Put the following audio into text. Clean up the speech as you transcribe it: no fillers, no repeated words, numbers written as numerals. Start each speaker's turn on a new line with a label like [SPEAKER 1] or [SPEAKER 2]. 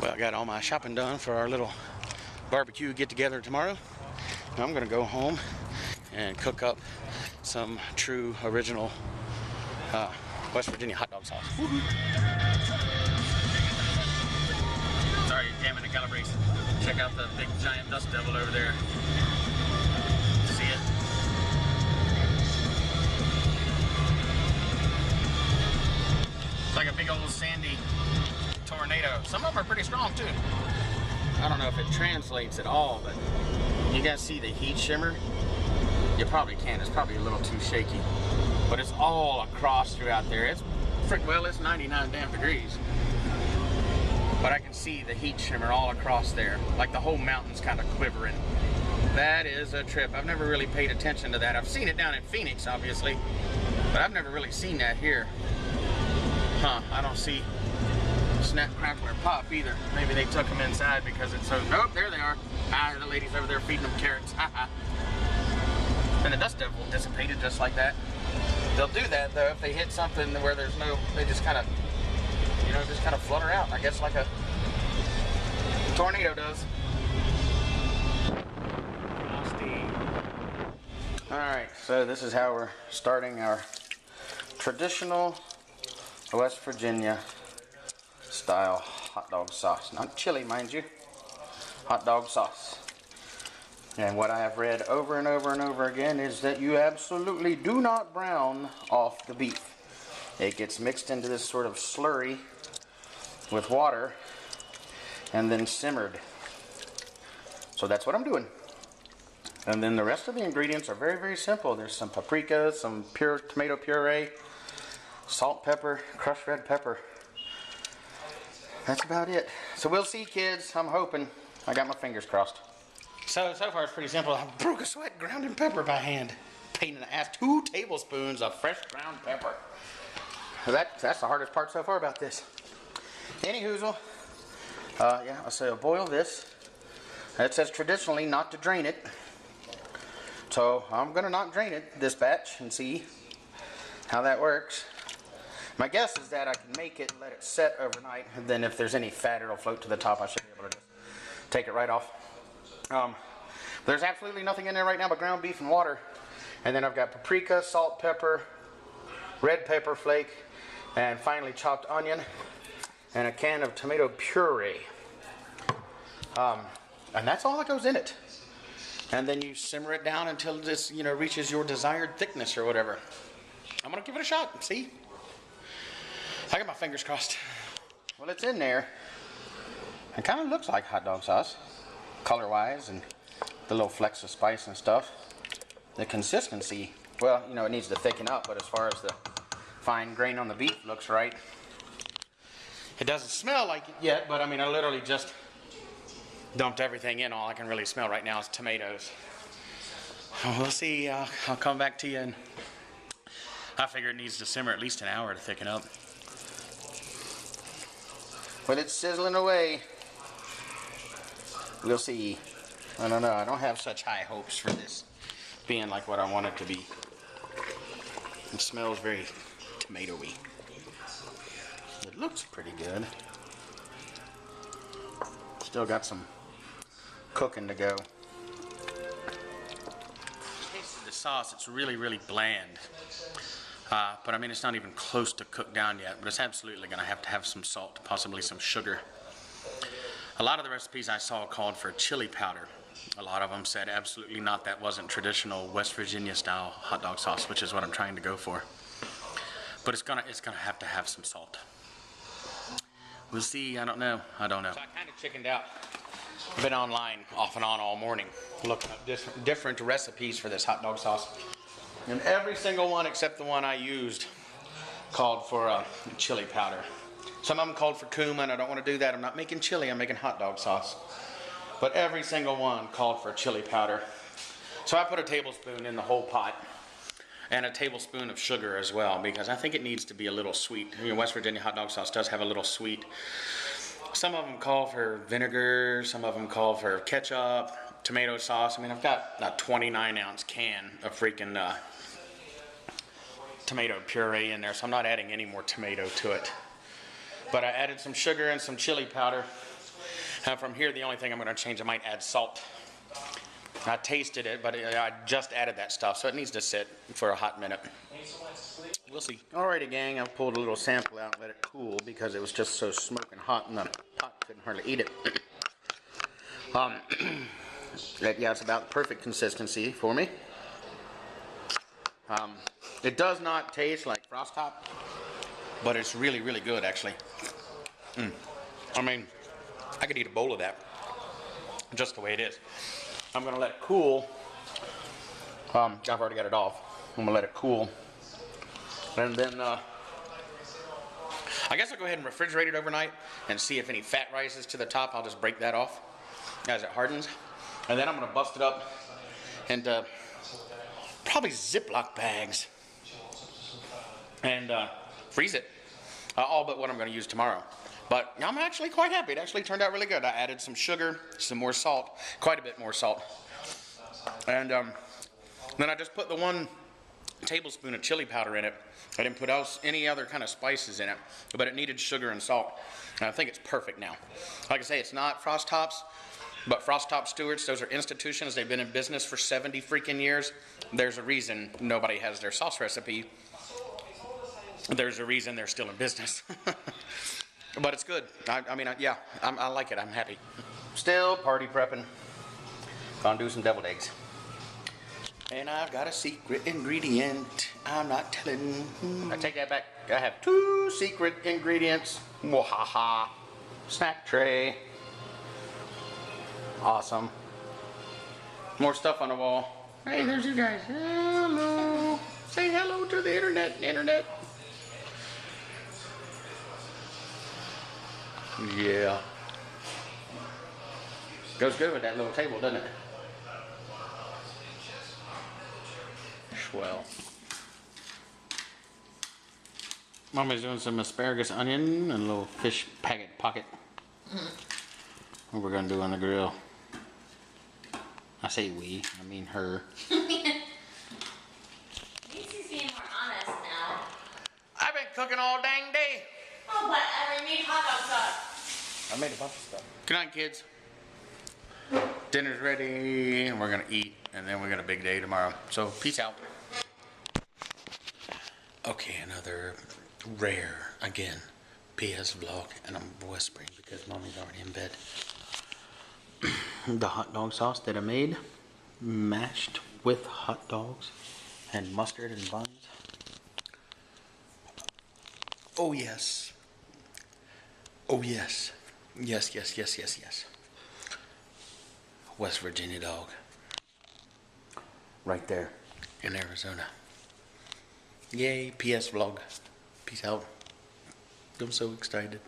[SPEAKER 1] Well, I got all my shopping done for our little barbecue get-together tomorrow. Now I'm gonna go home and cook up some true original West Virginia hot dog sauce. Sorry, jamming the calibration. Check out the big giant dust devil over there. See it? It's like a big old sandy tornado. Some of them are pretty strong too. I don't know if it translates at all, but you guys see the heat shimmer? You probably can. It's probably a little too shaky, but it's all across throughout there. It's well, it's 99 damn degrees, but I can see the heat shimmer all across there, like the whole mountain's kind of quivering. That is a trip. I've never really paid attention to that. I've seen it down in Phoenix, obviously, but I've never really seen that here. I don't see snap, crackle, or pop either. Maybe they took them inside because it's so... Nope, there they are. The lady's over there feeding them carrots. And the dust devil dissipated just like that. They'll do that though if they hit something where there's no... They just kind of, you know, just kind of flutter out. I guess like a tornado does. Alright, so this is how we're starting our traditional West Virginia style hot dog sauce. Not chili, mind you. Hot dog sauce. And what I have read over and over and over again is that you absolutely do not brown off the beef. It gets mixed into this sort of slurry with water and then simmered. So that's what I'm doing. And then the rest of the ingredients are very, very simple. There's some paprika, some pure tomato puree, salt, pepper, crushed red pepper. That's about it. So we'll see, kids. I'm hoping. I got my fingers crossed. So far it's pretty simple. I broke a sweat grounding pepper by hand. Pain in the ass. 2 tablespoons of fresh ground pepper. That's the hardest part so far about this. Any hoozle. Yeah, so I'll boil this. It says traditionally not to drain it. So I'm going to not drain it this batch and see how that works. My guess is that I can make it and let it set overnight, and then if there's any fat it'll float to the top. I should be able to just take it right off. There's absolutely nothing in there right now but ground beef and water. And then I've got paprika, salt, pepper, red pepper flake, and finely chopped onion, and a can of tomato puree. And that's all that goes in it. And then you simmer it down until this, you know, reaches your desired thickness or whatever. I'm gonna give it a shot and see. I got my fingers crossed. Well, it's in there. It kind of looks like hot dog sauce, color-wise, and the little flecks of spice and stuff. The consistency, well, you know, it needs to thicken up, but as far as the fine grain on the beef looks right. It doesn't smell like it yet, but I mean, I literally just dumped everything in. All I can really smell right now is tomatoes. We'll see. I'll come back to you, and I figure it needs to simmer at least an hour to thicken up. But it's sizzling away. We'll see. I don't know. I don't have such high hopes for this being like what I want it to be. It smells very tomatoey. It looks pretty good. Still got some cooking to go. Taste the sauce. It's really, really bland. But I mean, it's not even close to cooked down yet, but it's absolutely going to have some salt, possibly some sugar. A lot of the recipes I saw called for chili powder. A lot of them said absolutely not, that wasn't traditional West Virginia style hot dog sauce, which is what I'm trying to go for. But it's gonna have to have some salt. We'll see. I don't know. So I kind of chickened out. I've been online off and on all morning looking up different recipes for this hot dog sauce. And every single one except the one I used called for chili powder. Some of them called for cumin. I don't want to do that. I'm not making chili. I'm making hot dog sauce. But every single one called for chili powder. So I put a tablespoon in the whole pot. And a tablespoon of sugar as well, because I think it needs to be a little sweet. You know, West Virginia hot dog sauce does have a little sweet. Some of them call for vinegar. Some of them call for ketchup, tomato sauce. I mean, I've got a 29-ounce can of freaking tomato puree in there, so I'm not adding any more tomato to it. But I added some sugar and some chili powder. From here, the only thing I'm going to change, I might add salt. I tasted it, but I just added that stuff, so it needs to sit for a hot minute. We'll see. Alrighty, gang, I pulled a little sample out and let it cool because it was just so smoking hot and the pot couldn't hardly eat it. Yeah, it's about the perfect consistency for me. It does not taste like Frost Top, but it's really, really good, actually. I mean, I could eat a bowl of that, just the way it is. I'm going to let it cool. I've already got it off. I'm going to let it cool. And then, I guess I'll go ahead and refrigerate it overnight and see if any fat rises to the top. I'll just break that off as it hardens. And then I'm going to bust it up into probably Ziploc bags and freeze it. All but what I'm going to use tomorrow. But I'm actually quite happy. It actually turned out really good. I added some sugar, some more salt, quite a bit more salt. And then I just put the 1 tablespoon of chili powder in it. I didn't put any other kind of spices in it, but it needed sugar and salt. And I think it's perfect now. Like I say, it's not Frost Tops, but Frost Top Stewart's, those are institutions. They've been in business for 70 freaking years. There's a reason nobody has their sauce recipe. There's a reason they're still in business. But it's good. I mean, yeah, I like it. I'm happy. Still party prepping. Gonna do some deviled eggs. And I've got a secret ingredient. I'm not telling. I take that back. I have 2 secret ingredients. Mwahaha. Snack tray. Awesome. More stuff on the wall. Hey, there's you guys. Hello. Say hello to the internet. Yeah. Goes good with that little table, doesn't it? Swell. Mommy's doing some asparagus onion and a little fish pocket. What we're gonna do on the grill. I say we, I mean her.
[SPEAKER 2] She's being more honest now.
[SPEAKER 1] I've been cooking all dang day.
[SPEAKER 2] Oh, but I made hot dog sauce.
[SPEAKER 1] I made a bunch of stuff. Good night, kids. Dinner's ready, and we're gonna eat, and then we got a big day tomorrow. So, peace out. Okay, another rare, again, PS vlog, and I'm whispering because Mommy's already in bed. The hot dog sauce that I made, mashed with hot dogs and mustard and buns. Oh yes. Oh yes. Yes. West Virginia dog. Right there in Arizona. Yay, PS vlog. Peace out. I'm so excited.